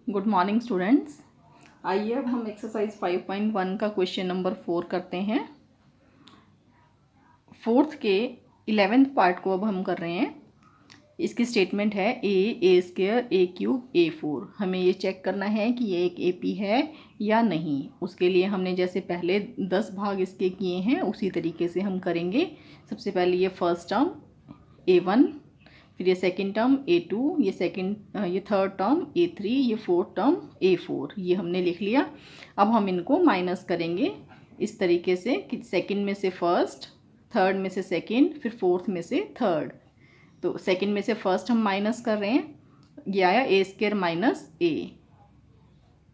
Good morning students. आइए अब हम एक्सरसाइज 5.1 का क्वेश्चन नंबर 4 करते हैं। फोर्थ के 11th पार्ट को अब हम कर रहे हैं। इसकी स्टेटमेंट है ए स्क्वायर ए क्यूब ए 4। हमें ये चेक करना है कि ये एक एपी है या नहीं। उसके लिए हमने जैसे पहले 10 भाग इसके किए हैं उसी तरीके से हम करेंगे। सबसे पहले ये फर्स्ट टर्म A1, फिर ये सेकंड टर्म A2, ये थर्ड टर्म A3, ये फोर्थ टर्म A4। ये हमने लिख लिया। अब हम इनको माइनस करेंगे इस तरीके से कि सेकंड में से फर्स्ट, थर्ड में से सेकंड, फिर फोर्थ में से थर्ड। तो सेकंड में से फर्स्ट हम माइनस कर रहे हैं, ये आया ए स्क्वायर माइनस ए।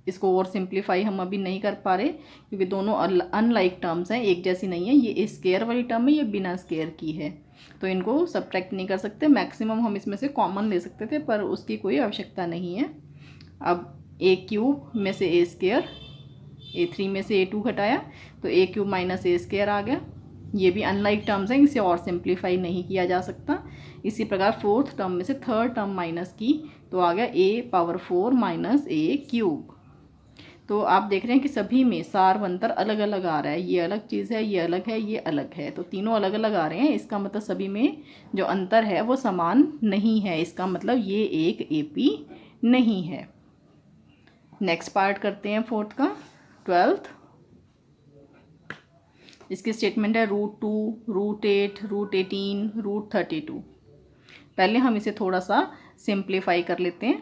इसको और सिंप्लीफाई हम अभी नहीं कर पा रहे क्योंकि दोनों अनलाइक टर्म्स हैं, एक जैसी नहीं है। ये स्क्वायर वाली टर्म है, ये बिना स्क्वायर की है, तो इनको सब्ट्रैक्ट नहीं कर सकते। मैक्सिमम हम इसमें से कॉमन ले सकते थे पर उसकी कोई आवश्यकता नहीं है। अब ए क्यूब में से ए स्क्वायर, A3 में से A2 घटाया तो ए क्यूब माइनस ए स्क्वायर आ गया। ये भी अनलाइक टर्म्स हैं, इसे और सिंप्लीफाई नहीं किया जा सकता। इसी प्रकार फोर्थ टर्म में से थर्ड टर्म माइनस की तो आ गया A⁴ माइनस ए क्यूब। तो आप देख रहे हैं कि सभी में सारवंतर अलग अलग आ रहा है। ये अलग चीज़ है, ये अलग है, ये अलग है, तो तीनों अलग अलग आ रहे हैं। इसका मतलब सभी में जो अंतर है वो समान नहीं है। इसका मतलब ये एक एपी नहीं है। नेक्स्ट पार्ट करते हैं फोर्थ का, 12th। इसकी स्टेटमेंट है √2, √8, √18, √32। पहले हम इसे थोड़ा सा सिंप्लीफाई कर लेते हैं।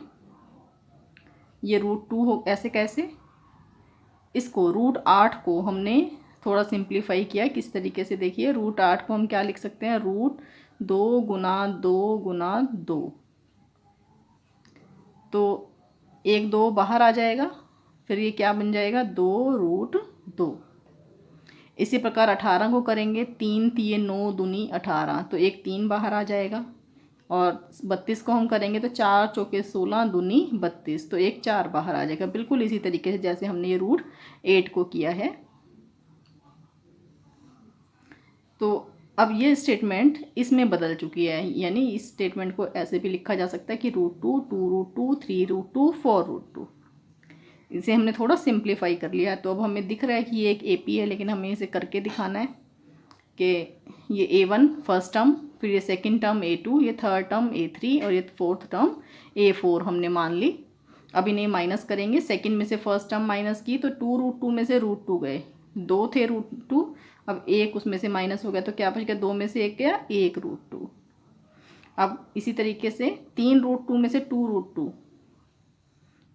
ये √2 हो ऐसे कैसे, इसको √8 को हमने थोड़ा सिंप्लीफाई किया। किस तरीके से देखिए, √8 को हम क्या लिख सकते हैं, √2 गुना 2 गुना 2। तो 1 2 बाहर आ जाएगा, फिर ये क्या बन जाएगा 2√2। इसी प्रकार 18 को करेंगे, 3 3 9 दूनी 18, तो 1 3 बाहर आ जाएगा। और 32 को हम करेंगे तो 4 चौके 16 दूनी 32, तो 1 4 बाहर आ जाएगा। बिल्कुल इसी तरीके से जैसे हमने ये √8 को किया है। तो अब ये स्टेटमेंट इसमें बदल चुकी है, यानी इस स्टेटमेंट को ऐसे भी लिखा जा सकता है कि √2, 2√2, 3√2, 4√2। इसे हमने थोड़ा सिंप्लीफाई कर लिया। तो अब हमें दिख रहा है कि ये एक एपी है, लेकिन हमें इसे करके दिखाना है कि ये A1 फर्स्ट टर्म, फिर ये सेकंड टर्म A2, ये थर्ड टर्म A3 और ये फोर्थ टर्म A4 हमने मान ली। अब इन्हें माइनस करेंगे। सेकंड में से फर्स्ट टर्म माइनस की तो 2√2 में से √2 गए, 2 थे √2, अब 1 उसमें से माइनस हो गया तो क्या बच गया, 2 में से 1 गया 1√2। अब इसी तरीके से 3√2 में से 2√2,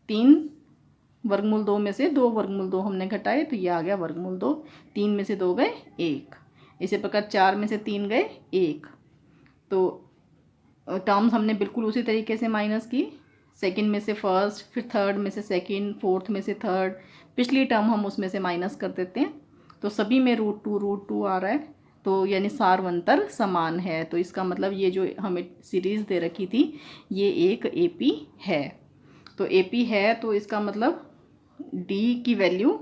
3 वर्गमूल 2 में से 2 वर्गमूल 2 हमने घटाए तो ये आ गया वर्गमूल 2। 3 में से 2 गए 1। इसी प्रकार 4 में से 3 गए 1। तो टर्म्स हमने बिल्कुल उसी तरीके से माइनस की। सेकंड में से फर्स्ट, फिर थर्ड में से सेकंड, फोर्थ में से थर्ड, पिछली टर्म हम उसमें से माइनस कर देते हैं। तो सभी में √2 आ रहा है, तो यानी सारवंतर समान है। तो इसका मतलब ये जो हमें सीरीज़ दे रखी थी ये एक एपी है। तो एपी है तो इसका मतलब डी की वैल्यू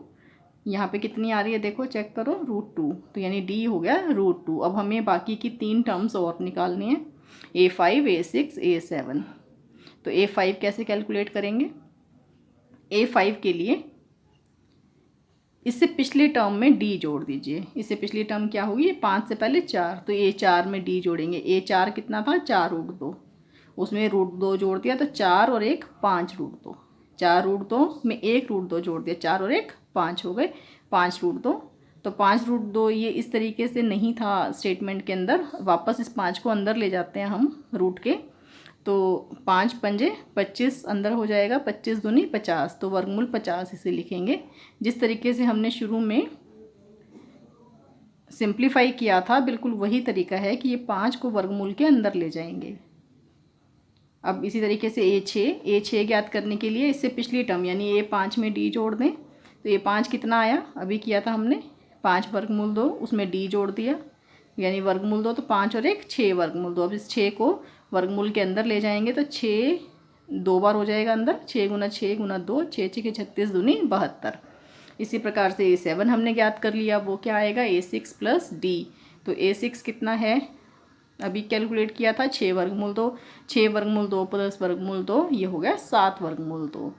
यहाँ पे कितनी आ रही है, देखो चेक करो, √2, तो यानी डी हो गया √2। अब हमें बाकी की 3 टर्म्स और निकालनी है, A5, A6, A7। तो A5 कैसे कैलकुलेट करेंगे, A5 के लिए इससे पिछले टर्म में डी जोड़ दीजिए। इससे पिछली टर्म क्या होगी, 5 से पहले 4, तो A4 में डी जोड़ेंगे। A4 कितना था, 4√2, उसमें √2 जोड़ दिया तो 4 और 1 5√2, 4√2 में 1√2 जोड़ दिया, 4 और 1 5 हो गए 5√2। तो 5√2 ये इस तरीके से नहीं था स्टेटमेंट के अंदर। वापस इस 5 को अंदर ले जाते हैं हम रूट के, तो 5 पंजे 25 अंदर हो जाएगा, 25 दूनी 50, तो वर्गमूल 50 इसे लिखेंगे। जिस तरीके से हमने शुरू में सिंप्लीफाई किया था बिल्कुल वही तरीका है कि ये 5 को वर्गमूल के अंदर ले जाएंगे। अब इसी तरीके से A6 ज्ञात करने के लिए इससे पिछली टर्म यानी A5 में डी जोड़ दें। तो A5 कितना आया, अभी किया था हमने 5 वर्गमूल 2, उसमें डी जोड़ दिया यानी वर्गमूल 2, तो 5 और 1 6 वर्गमूल 2। अब इस 6 को वर्गमूल के अंदर ले जाएंगे तो 6 2 बार हो जाएगा अंदर, 6 गुना 6 गुना 2, 6 6 36 दूनी 72। इसी प्रकार से A7 हमने ज्ञात कर लिया, वो क्या आएगा A6 प्लस डी। तो A6 कितना है, अभी कैलकुलेट किया था 6 वर्गमूल 2, 6 वर्गमूल 2 प्लस वर्गमूल 2, ये हो गया 7 वर्गमूल 2।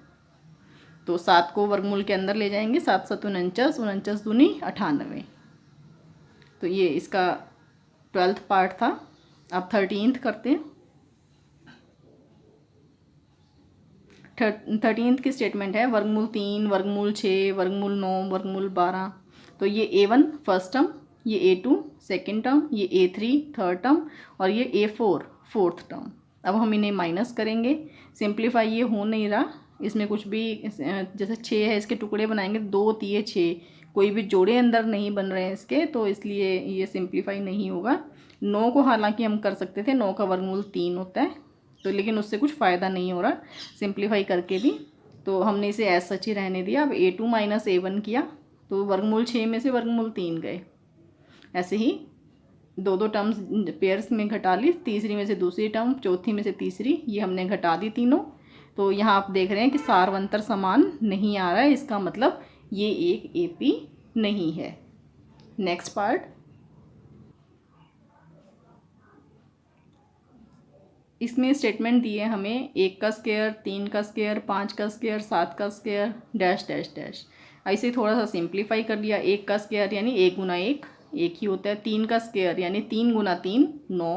तो 7 को वर्गमूल के अंदर ले जाएंगे, 7 7 49, 49 दूनी 98। तो ये इसका 12th पार्ट था। अब 13th करते हैं। 13th की स्टेटमेंट है वर्गमूल 3, वर्गमूल 6, वर्गमूल 9, वर्गमूल 12। तो ये A1 फर्स्ट टर्म, ये A2 सेकेंड टर्म, ये A3 थर्ड टर्म और ये A4 फोर्थ टर्म। अब हम इन्हें माइनस करेंगे। सिंप्लीफाई ये हो नहीं रहा, इसमें कुछ भी, जैसे 6 है इसके टुकड़े बनाएंगे 2 3 6, कोई भी जोड़े अंदर नहीं बन रहे हैं इसके, तो इसलिए ये सिंप्लीफाई नहीं होगा। 9 को हालांकि हम कर सकते थे, 9 का वर्गमूल 3 होता है, तो लेकिन उससे कुछ फ़ायदा नहीं हो रहा सिंप्लीफाई करके भी, तो हमने इसे एज सच ही रहने दिया। अब A2 माइनस A1 किया तो वर्गमूल 6 में से वर्गमूल 3 गए। ऐसे ही 2 टर्म्स पेयर्स में घटा ली, तीसरी में से दूसरी टर्म, चौथी में से तीसरी, ये हमने घटा दी तीनों। तो यहाँ आप देख रहे हैं कि सारवंतर समान नहीं आ रहा है, इसका मतलब ये एक AP नहीं है। नेक्स्ट पार्ट, इसमें स्टेटमेंट दिए हमें 1 का स्क्वायर, 3 का स्क्वायर, 5 का स्क्वायर, 7 का स्क्वायर, डैश डैश डैश। ऐसे थोड़ा सा सिंप्लीफाई कर लिया। 1 का स्क्वायर यानी 1 गुना 1 1 ही होता है। 3 का स्क्वायर यानी 3 गुना 3 9,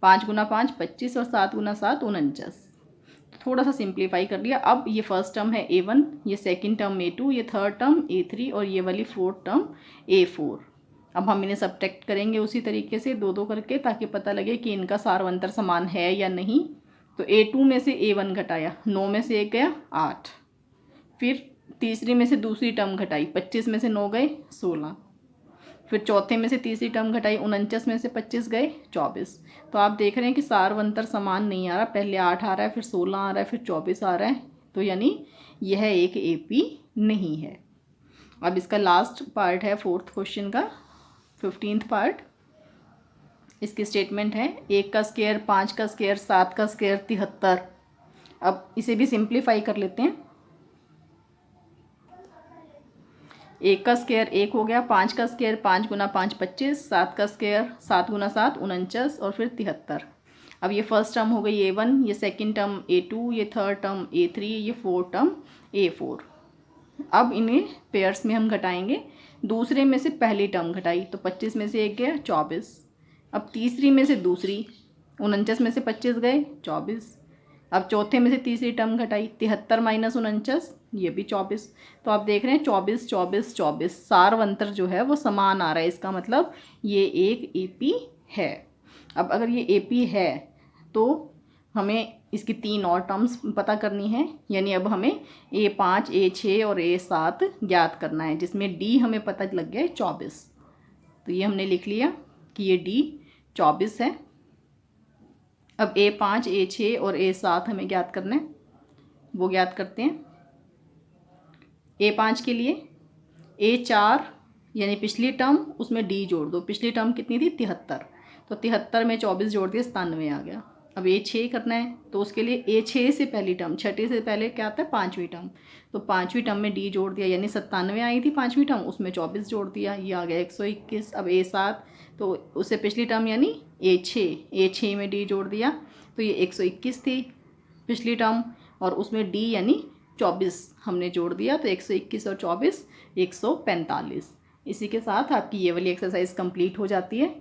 5 गुना 5 25 और 7 गुना 7 49। थोड़ा सा सिंप्लीफाई कर लिया। अब ये फर्स्ट टर्म है A1, ये सेकेंड टर्म A2, ये थर्ड टर्म A3 और ये वाली फोर्थ टर्म A4। अब हम इन्हें सब्ट्रैक्ट करेंगे उसी तरीके से 2 2 करके, ताकि पता लगे कि इनका सारवंतर समान है या नहीं। तो A2 में से A1 घटाया, 9 में से 1 गया 8। फिर तीसरी में से दूसरी टर्म घटाई, 25 में से 9 गए 16। फिर चौथे में से तीसरी टर्म घटाई, 49 में से 25 गए 24। तो आप देख रहे हैं कि सारवंतर समान नहीं आ रहा, पहले 8 आ रहा है, फिर 16 आ रहा है, फिर 24 आ रहा है, तो यानी यह एक AP नहीं है। अब इसका लास्ट पार्ट है फोर्थ क्वेश्चन का, 15th पार्ट। इसकी स्टेटमेंट है 1 का स्क्वायर, 5 का स्क्वायर, 7 का स्क्वायर 73। अब इसे भी सिंप्लीफाई कर लेते हैं। 1 का स्क्वायर 1 हो गया, 5 का स्क्वायर 5 गुना 5 25, 7 का स्क्वायर 7 गुना 7 49 और फिर 73। अब ये फर्स्ट टर्म हो गई A1, ये सेकेंड टर्म A2, ये थर्ड टर्म A3, ये फोर्थ टर्म A4। अब इन्हें पेयर्स में हम घटाएंगे। दूसरे में से पहली टर्म घटाई तो 25 में से 1 गया 24। अब तीसरी में से दूसरी, 49 में से 25 गए 24। अब चौथे में से तीसरी टर्म घटाई, 73 माइनस 49, ये भी 24। तो आप देख रहे हैं 24 24 24, सारवंतर जो है वो समान आ रहा है, इसका मतलब ये एक AP है। अब अगर ये AP है तो हमें इसकी 3 और टर्म्स पता करनी है, यानी अब हमें A5 A6 और A7 ज्ञात करना है, जिसमें D हमें पता लग गया है 24। तो ये हमने लिख लिया कि ये D 24 है। अब A5 A6 और A7 हमें ज्ञात करना है, वो ज्ञात करते हैं। A5 के लिए A4 यानी पिछली टर्म, उसमें D जोड़ दो। पिछली टर्म कितनी थी 73, तो 73 में 24 जोड़ दिया 97 आ गया। अब A6 करना है तो उसके लिए A6 से पहली टर्म, छठी से पहले क्या आता है 5वीं टर्म, तो 5वीं टर्म में D जोड़ दिया, यानी 97 आई थी 5वीं टर्म, उसमें 24 जोड़ दिया, ये आ गया 121। अब A7 तो उससे पिछली टर्म यानी A6 में D जोड़ दिया, तो ये 121 थी पिछली टर्म, और उसमें D यानी 24 हमने जोड़ दिया, तो 121 और 24 145। इसी के साथ आपकी ये वाली एक्सरसाइज कंप्लीट हो जाती है।